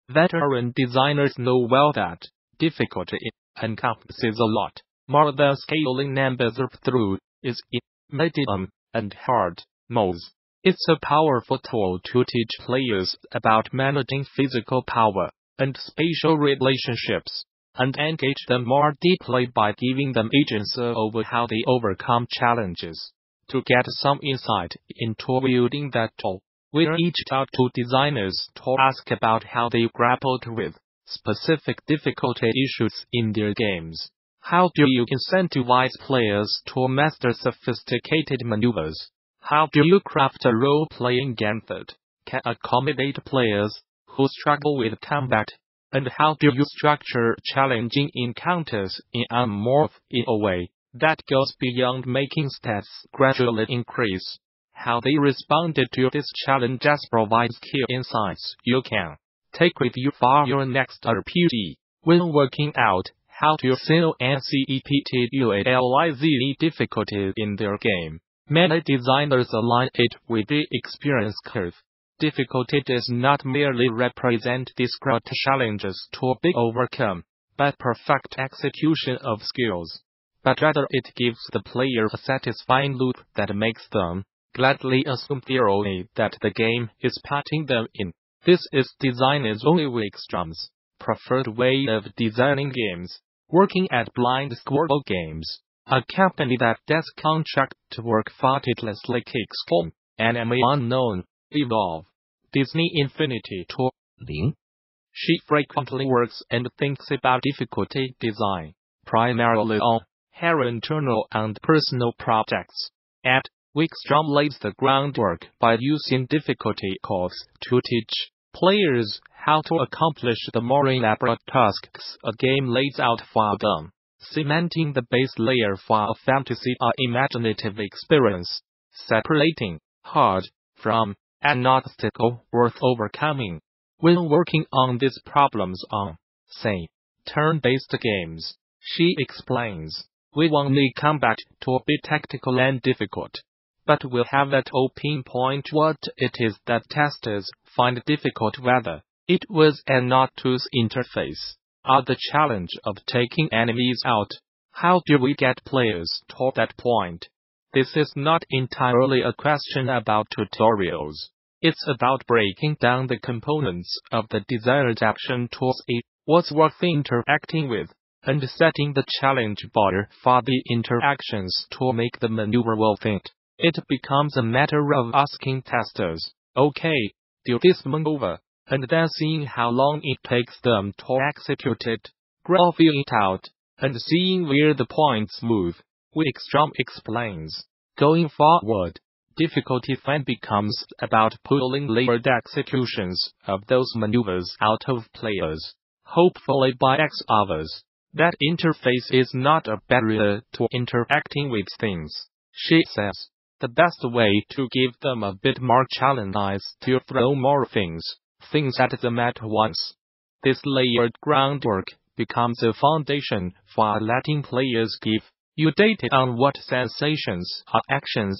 Veteran designers know well that difficulty encompasses a lot more than scaling numbers up through its medium and hard modes. It's a powerful tool to teach players about managing physical power and spatial relationships, and engage them more deeply by giving them agency over how they overcome challenges. To get some insight into wielding that tool, we reached out to designers to ask about how they grappled with specific difficulty issues in their games. How do you incentivize players to master sophisticated maneuvers? How do you craft a role-playing game that can accommodate players who struggle with combat? And how do you structure challenging encounters in MMORPG in a way that goes beyond making stats gradually increase? How they responded to this challenge provides key insights you can take with you for your next RPG. When working out how to seal conceptualize difficulty in their game, many designers align it with the experience curve. Difficulty does not merely represent discrete challenges to be overcome by perfect execution of skills, but rather it gives the player a satisfying loop that makes them gladly assume thoroughly that the game is putting them in. This is designer Zoey Wikstrom's preferred way of designing games, working at Blind Squirrel Games, a company that does contract work for titles like XCOM, Enemy Unknown, Evolve, Disney Infinity Tour. She frequently works and thinks about difficulty design, primarily on her internal and personal projects. At Wikstrom lays the groundwork by using difficulty curves to teach players how to accomplish the more elaborate tasks a game lays out for them, cementing the base layer for a fantasy or imaginative experience, separating hard from an obstacle worth overcoming. When working on these problems on, say, turn-based games, she explains, we won't need combat to be tactical and difficult, but we'll have that pinpoint what it is that testers find difficult, whether it was an obtuse interface or the challenge of taking enemies out. How do we get players to that point? This is not entirely a question about tutorials. It's about breaking down the components of the desired action towards what's worth interacting with, and setting the challenge bar for the interactions to make the maneuver worth it. It becomes a matter of asking testers, okay, do this maneuver, and then seeing how long it takes them to execute it, graphing it out, and seeing where the points move. Wikstrom explains, going forward, difficulty then becomes about pulling layered executions of those maneuvers out of players, hopefully by X hours. That interface is not a barrier to interacting with things, she says. The best way to give them a bit more challenge is to throw more things at them at once. This layered groundwork becomes a foundation for letting players give you data on what sensations or actions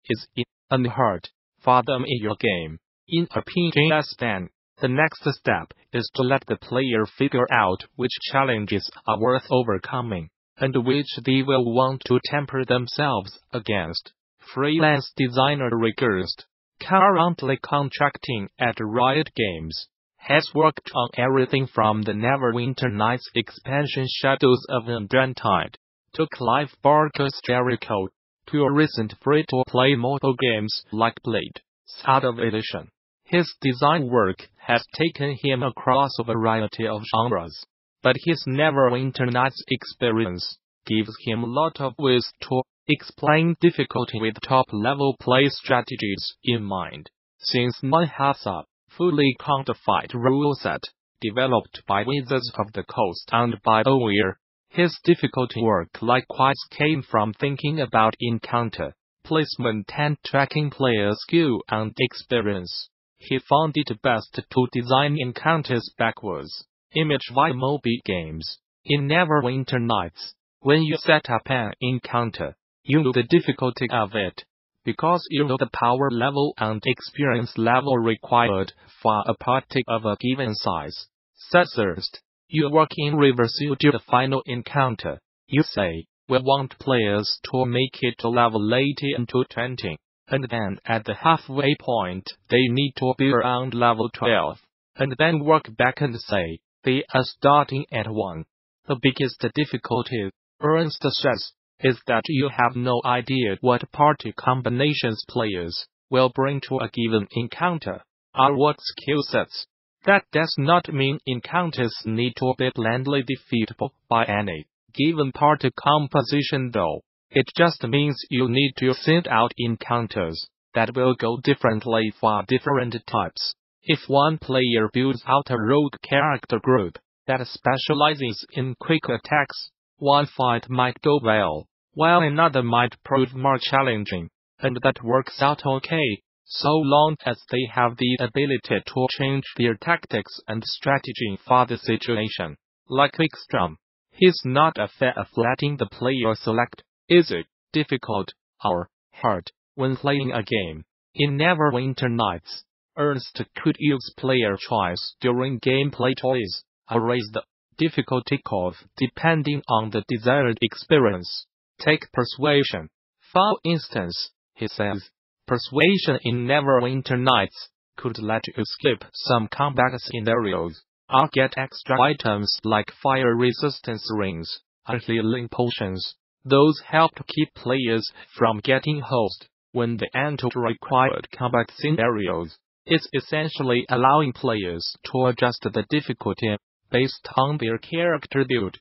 is unheard for them in your game. In RPGs then, the next step is to let the player figure out which challenges are worth overcoming, and which they will want to temper themselves against. Freelance designer Rick Ernst, currently contracting at Riot Games, has worked on everything from the Neverwinter Nights expansion Shadows of Undrentide, to Clive Barker's Jericho, to a recent free-to-play mobile games like Blade, out of Elysion. His design work has taken him across a variety of genres, but his Neverwinter Nights experience gives him a lot of ways to explain difficulty with top-level play strategies in mind. Since one has a fully codified rule set developed by Wizards of the Coast and Bioware, his difficulty work likewise came from thinking about encounter placement and tracking player skill and experience. He found it best to design encounters backwards, image via Mobygames. In Neverwinter Nights, when you set up an encounter, you know the difficulty of it, because you know the power level and experience level required for a party of a given size. Said Ernst. You work in reverse. You do the final encounter. You say, we want players to make it to level 80 and to 20. And then at the halfway point, they need to be around level 12. And then work back and say, they are starting at 1. The biggest difficulty, Ernst says, is that you have no idea what party combinations players will bring to a given encounter, or what skill sets. That does not mean encounters need to be blindly defeatable by any given party composition though. It just means you need to send out encounters that will go differently for different types. If one player builds out a rogue character group that specializes in quick attacks, one fight might go well, while another might prove more challenging, and that works out okay, so long as they have the ability to change their tactics and strategy for the situation. Like Wikstrom, he's not a fan of letting the player select, is it difficult or hard when playing a game. In Neverwinter Nights Ernst could use player choice during gameplay choice, or raise the difficulty curve depending on the desired experience. Take Persuasion. For instance, he says, Persuasion in Neverwinter Nights could let you skip some combat scenarios, or get extra items like fire resistance rings, or healing potions. Those help to keep players from getting hosed when they enter required combat scenarios. It's essentially allowing players to adjust the difficulty based on their character build.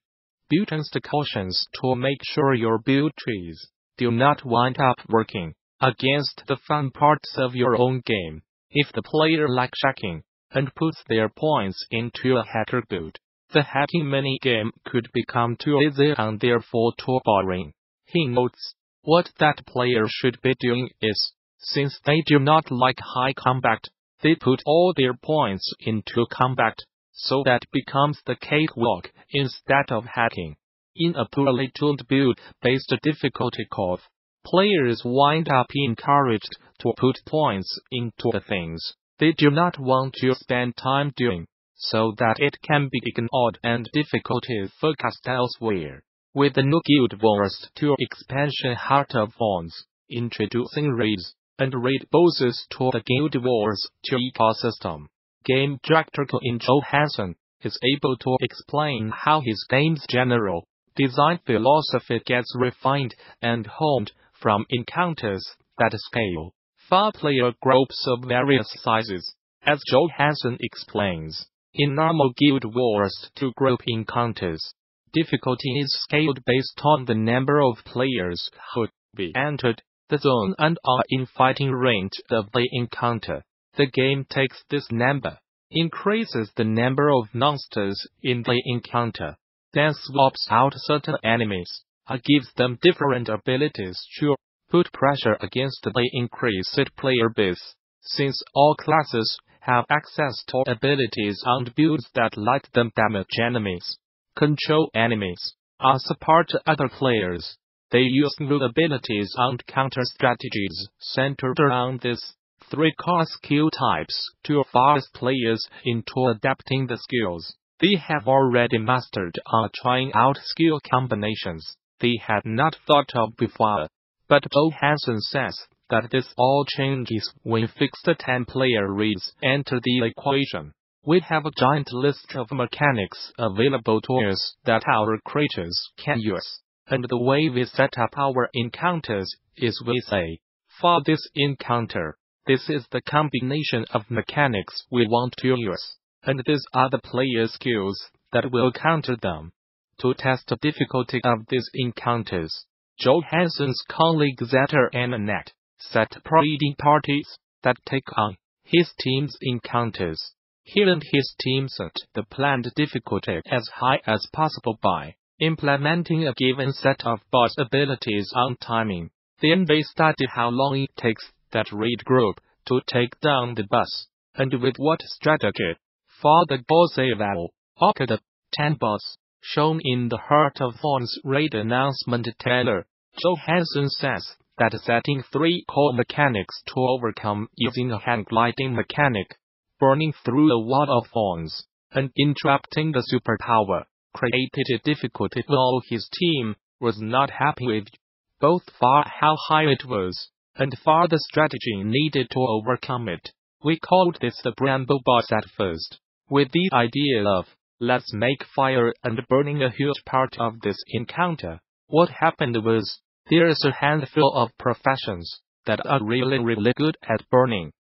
Built-in cautions to make sure your build trees do not wind up working against the fun parts of your own game. If the player likes hacking and puts their points into a hacker build, the hacking minigame could become too easy and therefore too boring. He notes, what that player should be doing is, since they do not like high combat, they put all their points into combat, so that becomes the cakewalk instead of hacking. In a poorly tuned build-based difficulty curve, players wind up encouraged to put points into the things they do not want to spend time doing, so that it can be ignored and difficulty focused elsewhere. With the new Guild Wars 2 expansion Heart of Thorns, introducing raids and raid bosses to the Guild Wars 2 ecosystem, game director Colin Johanson is able to explain how his game's general design philosophy gets refined and honed from encounters that scale for player groups of various sizes. As Johanson explains, in normal Guild Wars 2 group encounters, difficulty is scaled based on the number of players who be entered the zone and are in fighting range of the encounter. The game takes this number, increases the number of monsters in the encounter, then swaps out certain enemies, or gives them different abilities to put pressure against the increased player base. Since all classes have access to abilities and builds that let them damage enemies, control enemies, or support other players, they use new abilities and counter strategies centered around these 3 core skill types to force players into adapting the skills they have already mastered or trying out skill combinations they had not thought of before. But Johanson says that this all changes when fixed 10-player raids enter the equation. We have a giant list of mechanics available to us that our creators can use, and the way we set up our encounters is we say, for this encounter, this is the combination of mechanics we want to use, and these are the player skills that will counter them. To test the difficulty of these encounters, Johanson's colleagues at ArenaNet set raiding parties that take on his team's encounters. He and his team set the planned difficulty as high as possible by implementing a given set of boss abilities on timing. Then they study how long it takes that raid group to take down the boss, and with what strategy. For the Gorseval, the 10 boss, shown in the Heart of Thorns raid announcement trailer, Johanson says that setting 3 core mechanics to overcome using a hand gliding mechanic, burning through a wall of thorns, and interrupting the superpower, created a difficulty all his team was not happy with, both far how high it was, and far the strategy needed to overcome it. We called this the Bramble boss at first, with the idea of, let's make fire and burning a huge part of this encounter. What happened was, there's a handful of professions that are really good at burning,